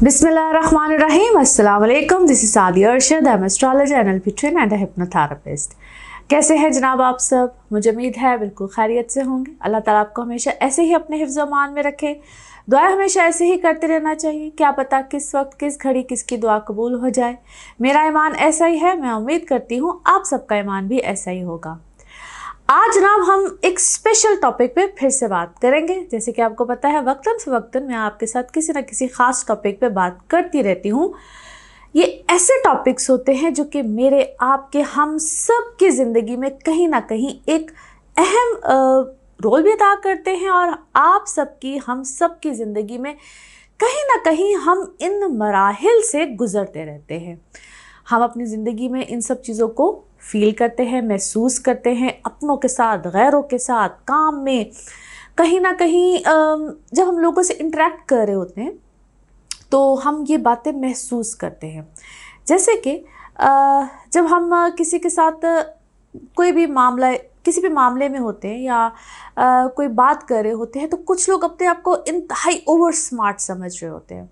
Bismillahirrahmanirrahim. Assalamu alaikum. This is Sadia Arshad. I'm astrologer, NLP trainer and a hypnotherapist. कैसे हैं जनाब आप सब? मुझे उम्मीद है बिल्कुल खैरियत से होंगे। अल्लाह ताला आपको हमेशा ऐसे ही अपने हिफ्ज़ अमान में रखे। दुआ हमेशा ऐसे ही करते रहना चाहिए। क्या पता किस वक्त किस घड़ी किसकी दुआ कबूल हो जाए। मेरा ईमान ऐसा ही है। मैं उम्मीद करती हूँ आप सबका ईमान भी ऐसा ही होगा। आज जनाब हम एक स्पेशल टॉपिक पे फिर से बात करेंगे। जैसे कि आपको पता है वक्तन फ़वक्तन मैं आपके साथ किसी न किसी ख़ास टॉपिक पे बात करती रहती हूँ। ये ऐसे टॉपिक्स होते हैं जो कि मेरे आपके हम सब की ज़िंदगी में कहीं ना कहीं एक अहम रोल भी अदा करते हैं और आप सबकी हम सब की ज़िंदगी में कहीं ना कहीं हम इन मराहिल से गुज़रते रहते हैं। हम अपनी ज़िंदगी में इन सब चीज़ों को फील करते हैं, महसूस करते हैं, अपनों के साथ, गैरों के साथ, काम में, कहीं ना कहीं जब हम लोगों से इंटरेक्ट कर रहे होते हैं तो हम ये बातें महसूस करते हैं। जैसे कि जब हम किसी के साथ कोई भी मामला किसी भी मामले में होते हैं या कोई बात कर रहे होते हैं तो कुछ लोग अपने आप को इंतहाई ओवर स्मार्ट समझ रहे होते हैं।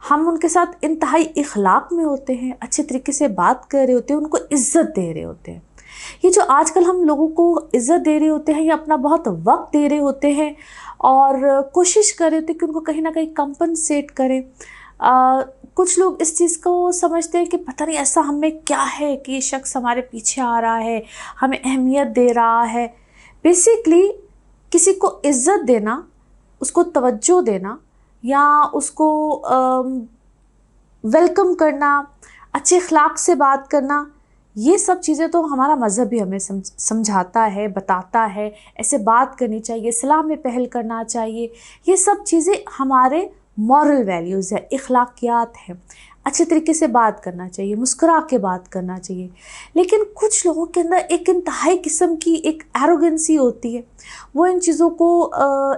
हम उनके साथ इंतहाई इखलाक में होते हैं, अच्छे तरीके से बात कर रहे होते हैं, उनको इज़्ज़त दे रहे होते हैं। ये जो आजकल हम लोगों को इज़्ज़त दे रहे होते हैं या अपना बहुत वक्त दे रहे होते हैं और कोशिश कर रहे होते हैं कि उनको कहीं ना कहीं कंपनसेट करें। कुछ लोग इस चीज़ को समझते हैं कि पता नहीं ऐसा हमें क्या है कि ये शख्स हमारे पीछे आ रहा है, हमें अहमियत दे रहा है। बेसिकली किसी को इज़्ज़त देना, उसको तवज्जो देना या उसको वेलकम करना, अच्छे अखलाक से बात करना, ये सब चीज़ें तो हमारा मज़हब भी हमें समझाता है, बताता है। ऐसे बात करनी चाहिए, इस्लाम में पहल करना चाहिए। ये सब चीज़ें हमारे मॉरल वैल्यूज़ है, इखलाकियात है। अच्छे तरीके से बात करना चाहिए, मुस्कुरा के बात करना चाहिए। लेकिन कुछ लोगों के अंदर एक इंतहाई किस्म की एक एरोगेंसी होती है। वो इन चीज़ों को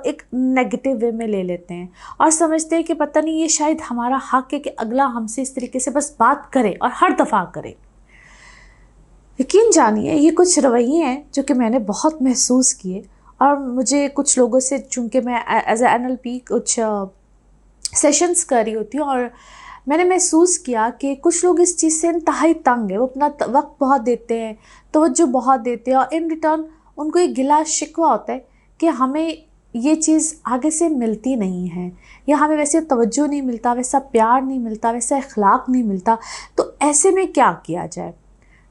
एक नेगेटिव वे में ले लेते हैं और समझते हैं कि पता नहीं ये शायद हमारा हक है कि अगला हमसे इस तरीके से बस बात करे और हर दफ़ा करे। यकीन जानिए ये कुछ रवैये हैं जो कि मैंने बहुत महसूस किए और मुझे कुछ लोगों से, चूँकि मैं एज ए NLP कुछ सेशंस कर रही होती हूँ और मैंने महसूस किया कि कुछ लोग इस चीज़ से इंतहाई तंग है। वो अपना वक्त बहुत देते हैं, तवज्जो बहुत देते हैं और इन रिटर्न उनको एक गिला शिकवा होता है कि हमें ये चीज़ आगे से मिलती नहीं है या हमें वैसे तवज्जो नहीं मिलता, वैसा प्यार नहीं मिलता, वैसा इखलाक नहीं मिलता। तो ऐसे में क्या किया जाए?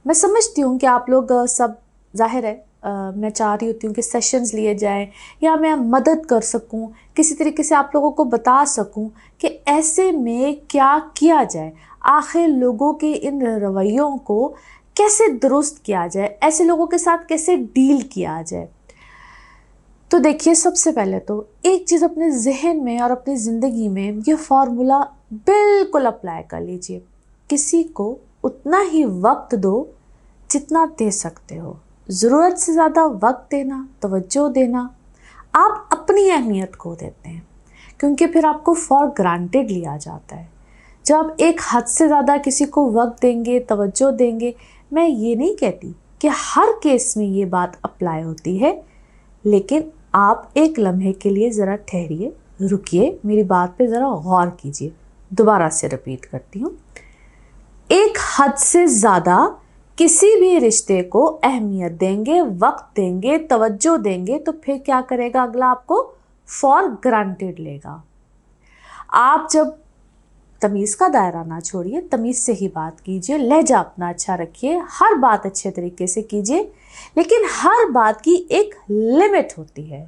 मैं समझती हूँ कि आप लोग सब, ज़ाहिर है मैं चाह रही होती हूँ कि सेशंस लिए जाएं या मैं मदद कर सकूँ, किसी तरीके से आप लोगों को बता सकूँ कि ऐसे में क्या किया जाए, आखिर लोगों के इन रवैयों को कैसे दुरुस्त किया जाए, ऐसे लोगों के साथ कैसे डील किया जाए। तो देखिए, सबसे पहले तो एक चीज़ अपने जहन में और अपनी ज़िंदगी में ये फार्मूला बिल्कुल अप्लाई कर लीजिए। किसी को उतना ही वक्त दो जितना दे सकते हो। ज़रूरत से ज़्यादा वक्त देना, तवज्जो देना, आप अपनी अहमियत खो देते हैं क्योंकि फिर आपको फॉर ग्रांटेड लिया जाता है। जब आप एक हद से ज़्यादा किसी को वक्त देंगे, तवज्जो देंगे, मैं ये नहीं कहती कि हर केस में ये बात अप्लाई होती है, लेकिन आप एक लम्हे के लिए ज़रा ठहरिए, रुकिए, मेरी बात पे ज़रा गौर कीजिए। दोबारा से रिपीट करती हूँ, एक हद से ज़्यादा किसी भी रिश्ते को अहमियत देंगे, वक्त देंगे, तवज्जो देंगे तो फिर क्या करेगा अगला? आपको फॉर ग्रांटेड लेगा। आप जब तमीज़ का दायरा ना छोड़िए, तमीज़ से ही बात कीजिए, लहजा अपना अच्छा रखिए, हर बात अच्छे तरीके से कीजिए, लेकिन हर बात की एक लिमिट होती है।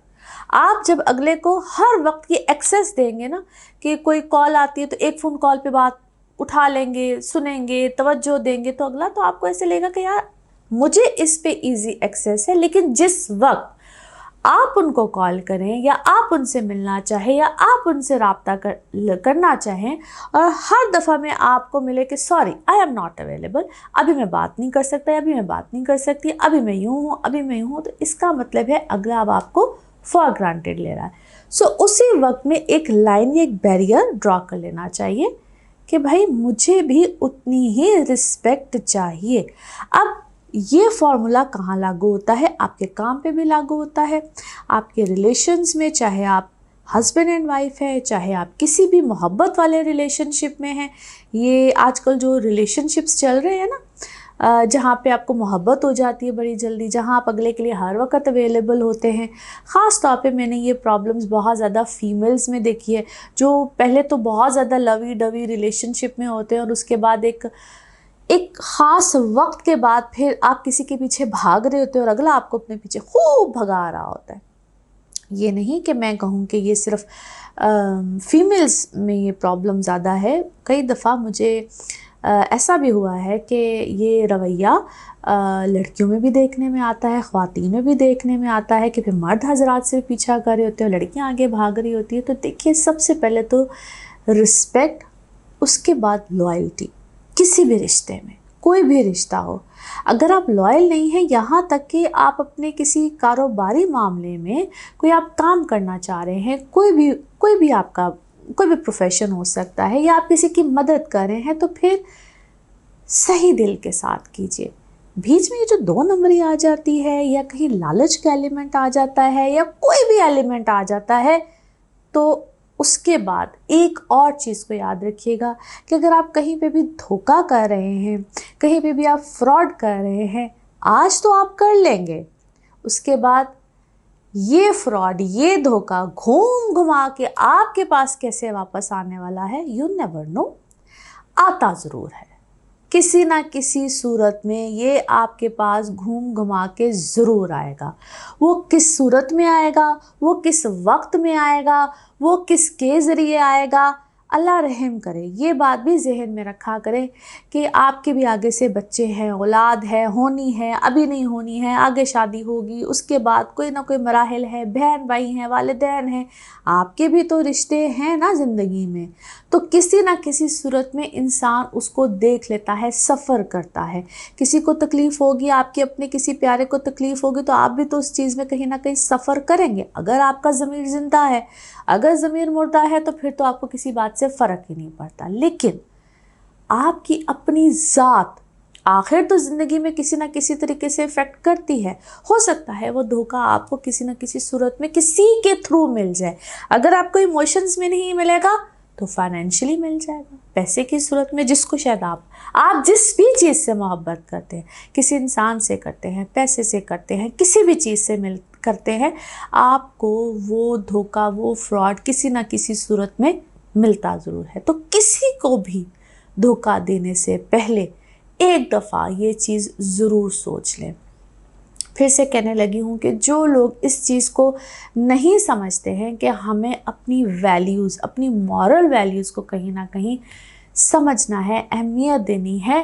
आप जब अगले को हर वक्त की एक्सेस देंगे ना, कि कोई कॉल आती है तो एक फ़ोन कॉल पे बात उठा लेंगे, सुनेंगे, तवज्जो देंगे, तो अगला तो आपको ऐसे लगेगा कि यार मुझे इस पे इजी एक्सेस है। लेकिन जिस वक्त आप उनको कॉल करें या आप उनसे मिलना चाहें या आप उनसे रब्ता करना चाहें और हर दफ़ा में आपको मिले कि sorry I am not available, अभी मैं बात नहीं कर सकता, अभी मैं बात नहीं कर सकती, अभी मैं यूँ हूँ, अभी मैं यूँ हूँ, तो इसका मतलब है अगला अब आपको फॉर ग्रांटेड ले रहा है। सो उसी वक्त में एक लाइन या एक बैरियर ड्रॉ कर लेना चाहिए कि भाई मुझे भी उतनी ही रिस्पेक्ट चाहिए। अब ये फॉर्मूला कहाँ लागू होता है? आपके काम पे भी लागू होता है, आपके रिलेशंस में, चाहे आप हस्बैंड एंड वाइफ है, चाहे आप किसी भी मोहब्बत वाले रिलेशनशिप में हैं। ये आजकल जो रिलेशनशिप्स चल रहे हैं ना, जहाँ पे आपको मोहब्बत हो जाती है बड़ी जल्दी, जहाँ आप अगले के लिए हर वक्त अवेलेबल होते हैं। ख़ास तौर पे मैंने ये प्रॉब्लम्स बहुत ज़्यादा फीमेल्स में देखी है, जो पहले तो बहुत ज़्यादा लवी डवी रिलेशनशिप में होते हैं और उसके बाद एक ख़ास वक्त के बाद फिर आप किसी के पीछे भाग रहे होते हैं और अगला आपको अपने पीछे खूब भगा रहा होता है। ये नहीं कि मैं कहूँ कि ये सिर्फ फीमेल्स में ये प्रॉब्लम ज़्यादा है। कई दफ़ा मुझे ऐसा भी हुआ है कि ये रवैया लड़कियों में भी देखने में आता है, ख़वातीन में भी देखने में आता है कि फिर मर्द हजरात से पीछा कर रहे होते हैं, लड़कियां आगे भाग रही होती है। तो देखिए, सबसे पहले तो रिस्पेक्ट, उसके बाद लॉयल्टी। किसी भी रिश्ते में, कोई भी रिश्ता हो, अगर आप लॉयल नहीं हैं, यहाँ तक कि आप अपने किसी कारोबारी मामले में कोई आप काम करना चाह रहे हैं, कोई भी आपका कोई भी प्रोफेशन हो सकता है, या आप किसी की मदद कर रहे हैं, तो फिर सही दिल के साथ कीजिए। बीच में ये जो 2 नंबरी आ जाती है, या कहीं लालच का एलिमेंट आ जाता है, या कोई भी एलिमेंट आ जाता है, तो उसके बाद एक और चीज़ को याद रखिएगा कि अगर आप कहीं पे भी धोखा कर रहे हैं, कहीं पे भी आप फ्रॉड कर रहे हैं, आज तो आप कर लेंगे, उसके बाद ये फ्रॉड, ये धोखा घूम घुमा के आपके पास कैसे वापस आने वाला है, यू नेवर नो। आता ज़रूर है, किसी ना किसी सूरत में ये आपके पास घूम घुमा के ज़रूर आएगा। वो किस सूरत में आएगा, वो किस वक्त में आएगा, वो किसके ज़रिए आएगा, अल्लाह रहम करे। ये बात भी जहन में रखा करें कि आपके भी आगे से बच्चे हैं, औलाद है, होनी है, अभी नहीं होनी है, आगे शादी होगी, उसके बाद कोई ना कोई मराहिल है, बहन भाई हैं, वालिदैन हैं, आपके भी तो रिश्ते हैं ना ज़िंदगी में। तो किसी ना किसी सूरत में इंसान उसको देख लेता है, सफ़र करता है। किसी को तकलीफ़ होगी, आपके अपने किसी प्यारे को तकलीफ़ होगी, तो आप भी तो उस चीज़ में कहीं ना कहीं सफ़र करेंगे। अगर आपका ज़मीर ज़िंदा है, अगर ज़मीर मुर्दा है, तो फिर तो आपको किसी बात से फ़र्क ही नहीं पड़ता। लेकिन आपकी अपनी ज़ात आखिर तो ज़िंदगी में किसी ना किसी तरीके से इफ़ेक्ट करती है। हो सकता है वो धोखा आपको किसी ना किसी सूरत में किसी के थ्रू मिल जाए। अगर आपको इमोशंस में नहीं मिलेगा तो फाइनेंशियली मिल जाएगा, पैसे की सूरत में, जिसको शायद आप जिस भी चीज़ से मोहब्बत करते हैं, किसी इंसान से करते हैं, पैसे से करते हैं, किसी भी चीज़ से करते हैं, आपको वो धोखा, वो फ्रॉड किसी ना किसी सूरत में मिलता ज़रूर है। तो किसी को भी धोखा देने से पहले एक दफ़ा ये चीज़ ज़रूर सोच लें। फिर से कहने लगी हूँ कि जो लोग इस चीज़ को नहीं समझते हैं कि हमें अपनी वैल्यूज़, अपनी मॉरल वैल्यूज़ को कहीं ना कहीं समझना है, अहमियत देनी है,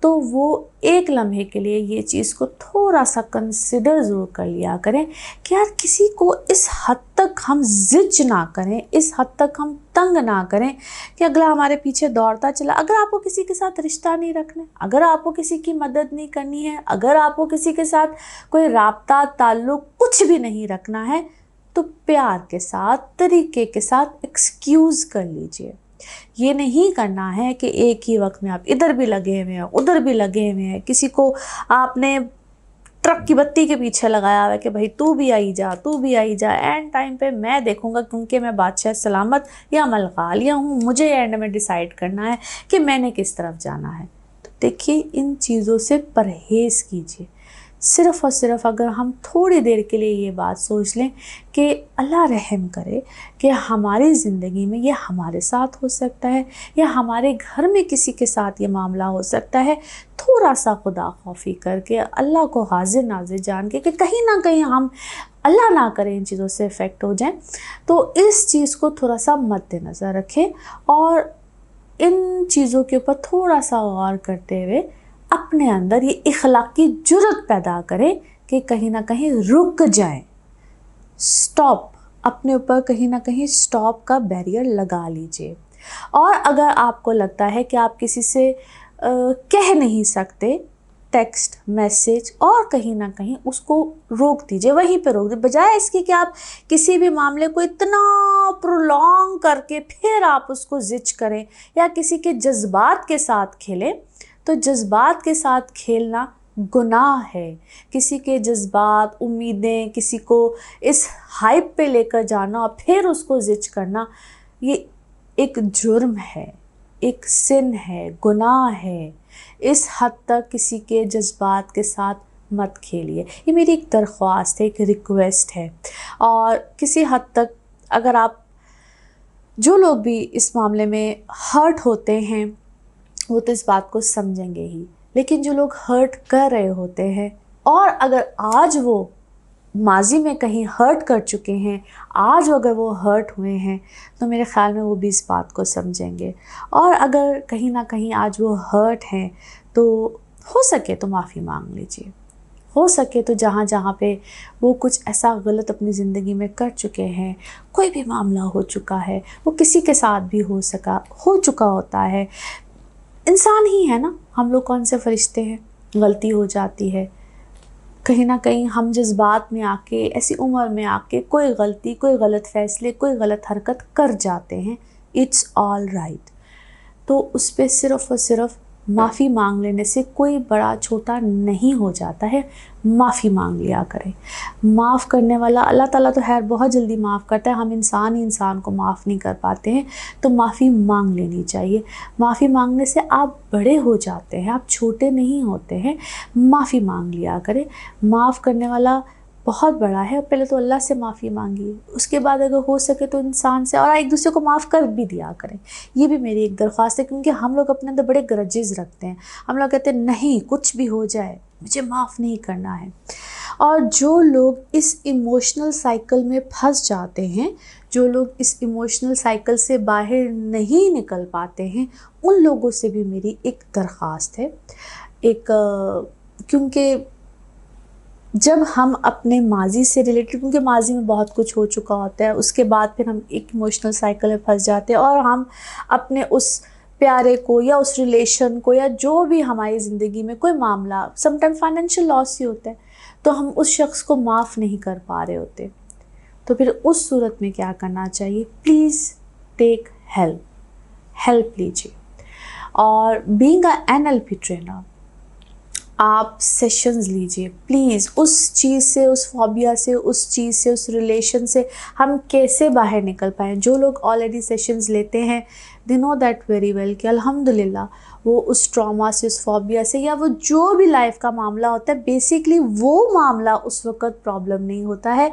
तो वो एक लम्हे के लिए ये चीज़ को थोड़ा सा कंसिडर ज़रूर कर लिया करें कि यार किसी को इस हद तक हम जिज ना करें, इस हद तक हम तंग ना करें कि अगला हमारे पीछे दौड़ता चला। अगर आपको किसी के साथ रिश्ता नहीं रखना, अगर आपको किसी की मदद नहीं करनी है, अगर आपको किसी के साथ कोई राब्ता ताल्लुक़ कुछ भी नहीं रखना है, तो प्यार के साथ, तरीके के साथ एक्सक्यूज़ कर लीजिए। ये नहीं करना है कि एक ही वक्त में आप इधर भी लगे हुए हैं, उधर भी लगे हुए हैं। किसी को आपने ट्रक की बत्ती के पीछे लगाया हुआ है कि भाई तू भी आई जा, तू भी आई जा, एंड टाइम पे मैं देखूंगा, क्योंकि मैं बादशाह सलामत या मलकालिया हूँ, मुझे एंड में डिसाइड करना है कि मैंने किस तरफ जाना है। तो देखिए, इन चीज़ों से परहेज़ कीजिए। सिर्फ़ और सिर्फ अगर हम थोड़ी देर के लिए ये बात सोच लें कि अल्लाह रहम करे कि हमारी ज़िंदगी में ये हमारे साथ हो सकता है, या हमारे घर में किसी के साथ ये मामला हो सकता है, थोड़ा सा खुदा खौफी करके, अल्लाह को हाजिर नाजिर जान के कि कहीं ना कहीं हम, अल्लाह ना करें, इन चीज़ों से इफ़ेक्ट हो जाएं, तो इस चीज़ को थोड़ा सा मद्देनज़र रखें और इन चीज़ों के ऊपर थोड़ा सा गौर करते हुए अपने अंदर ये इखलाकी जुर्रत पैदा करें कि कहीं ना कहीं रुक जाएं, स्टॉप, अपने ऊपर कहीं ना कहीं स्टॉप का बैरियर लगा लीजिए। और अगर आपको लगता है कि आप किसी से कह नहीं सकते, टेक्स्ट मैसेज, और कहीं ना कहीं उसको रोक दीजिए, वहीं पे रोक दीजिए, बजाय इसके कि आप किसी भी मामले को इतना प्रोलॉन्ग करके फिर आप उसको जिज करें या किसी के जज्बात के साथ खेलें। तो जज्बात के साथ खेलना गुनाह है। किसी के जज्बात, उम्मीदें, किसी को इस हाइप पे लेकर जाना और फिर उसको ज़िच करना, ये एक जुर्म है, एक सिन है, गुनाह है। इस हद तक किसी के जज्बात के साथ मत खेलिए। ये मेरी एक दरख्वास्त है, एक रिक्वेस्ट है। और किसी हद तक अगर आप, जो लोग भी इस मामले में हर्ट होते हैं वो तो इस बात को समझेंगे ही, लेकिन जो लोग हर्ट कर रहे होते हैं और अगर आज वो माजी में कहीं हर्ट कर चुके हैं, आज अगर वो हर्ट हुए हैं, तो मेरे ख़्याल में वो भी इस बात को समझेंगे। और अगर कहीं ना कहीं आज वो हर्ट हैं तो हो सके तो माफ़ी मांग लीजिए। हो सके तो जहाँ जहाँ पे वो कुछ ऐसा गलत अपनी ज़िंदगी में कर चुके हैं, कोई भी मामला हो चुका है, वो किसी के साथ भी हो चुका होता है। इंसान ही है ना, हम लोग कौन से फरिश्ते हैं, गलती हो जाती है। कहीं ना कहीं हम जज्बात में आके, ऐसी उम्र में आके कोई गलती, कोई गलत फ़ैसले, कोई गलत हरकत कर जाते हैं। It's all right. तो उस पर सिर्फ़ और सिर्फ माफ़ी मांग लेने से कोई बड़ा छोटा नहीं हो जाता है। माफ़ी मांग लिया करें। माफ़ करने वाला अल्लाह ताला तो खैर बहुत जल्दी माफ़ करता है, हम इंसान ही इंसान को माफ़ नहीं कर पाते हैं। तो माफ़ी मांग लेनी चाहिए। माफ़ी मांगने से आप बड़े हो जाते हैं, आप छोटे नहीं होते हैं। माफ़ी मांग लिया करें। माफ़ करने वाला बहुत बड़ा है। पहले तो अल्लाह से माफ़ी मांगिए, उसके बाद अगर हो सके तो इंसान से, और एक दूसरे को माफ़ कर भी दिया करें। ये भी मेरी एक दरख्वास्त है, क्योंकि हम लोग अपने अंदर बड़े ग्रजेस रखते हैं। हम लोग कहते हैं नहीं, कुछ भी हो जाए मुझे माफ़ नहीं करना है। और जो लोग इस इमोशनल साइकिल में फंस जाते हैं, जो लोग इस इमोशनल साइकिल से बाहर नहीं निकल पाते हैं, उन लोगों से भी मेरी एक दरख्वास्त है। क्योंकि जब हम अपने माजी से रिलेटेड, क्योंकि माजी में बहुत कुछ हो चुका होता है, उसके बाद फिर हम एक इमोशनल साइकिल में फंस जाते हैं और हम अपने उस प्यारे को या उस रिलेशन को या जो भी हमारी ज़िंदगी में कोई मामला, समटाइम फाइनेंशियल लॉस ही होता है, तो हम उस शख्स को माफ़ नहीं कर पा रहे होते। तो फिर उस सूरत में क्या करना चाहिए? प्लीज़ टेक हेल्प लीजिए। और बीइंग अ NLP ट्रेनर, आप सेशंस लीजिए प्लीज़। उस चीज़ से, उस फोबिया से, उस चीज़ से, उस रिलेशन से हम कैसे बाहर निकल पाएँ। जो लोग ऑलरेडी सेशंस लेते हैं, they know that very well कि अल्हम्दुलिल्लाह वो उस ट्रॉमा से, उस फोबिया से, या वो जो भी लाइफ का मामला होता है, बेसिकली वो मामला उस वक़्त प्रॉब्लम नहीं होता है।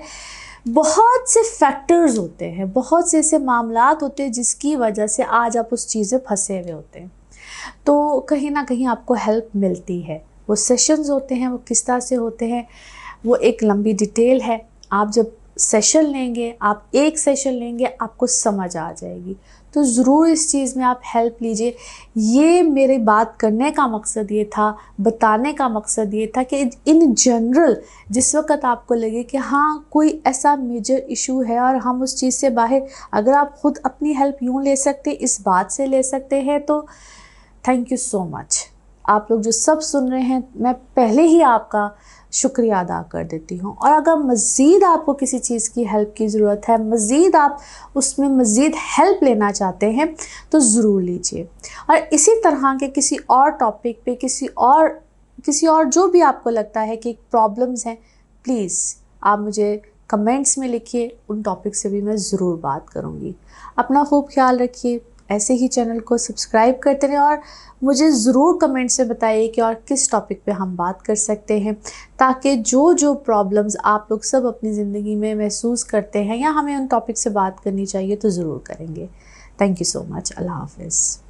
बहुत से फैक्टर्स होते हैं, बहुत से ऐसे मामलात होते हैं जिसकी वजह से आज आप उस चीज़ में फंसे हुए होते हैं। तो कहीं ना कहीं आपको हेल्प मिलती है। वो सेशंस होते हैं, वो किस तरह से होते हैं, वो एक लंबी डिटेल है। आप जब सेशन लेंगे, आप एक सेशन लेंगे, आपको समझ आ जाएगी। तो ज़रूर इस चीज़ में आप हेल्प लीजिए। ये मेरे बात करने का मकसद ये था, बताने का मकसद ये था कि इन जनरल जिस वक्त आपको लगे कि हाँ कोई ऐसा मेजर इशू है और हम उस चीज़ से बाहर, अगर आप ख़ुद अपनी हेल्प यूँ ले सकते, इस बात से ले सकते हैं, तो थैंक यू सो मच। आप लोग जो सब सुन रहे हैं, मैं पहले ही आपका शुक्रिया अदा कर देती हूँ। और अगर मज़ीद आपको किसी चीज़ की हेल्प की ज़रूरत है, मज़ीद आप उसमें मज़ीद हेल्प लेना चाहते हैं, तो ज़रूर लीजिए। और इसी तरह के किसी और टॉपिक पे, किसी और जो भी आपको लगता है कि प्रॉब्लम्स हैं, प्लीज़ आप मुझे कमेंट्स में लिखिए। उन टॉपिक से भी मैं ज़रूर बात करूँगी। अपना खूब ख्याल रखिए। ऐसे ही चैनल को सब्सक्राइब करते रहें और मुझे ज़रूर कमेंट्स में बताइए कि और किस टॉपिक पे हम बात कर सकते हैं, ताकि जो प्रॉब्लम्स आप लोग सब अपनी ज़िंदगी में महसूस करते हैं या हमें उन टॉपिक से बात करनी चाहिए, तो ज़रूर करेंगे। Thank you so much. अल्लाह हाफ़िज़।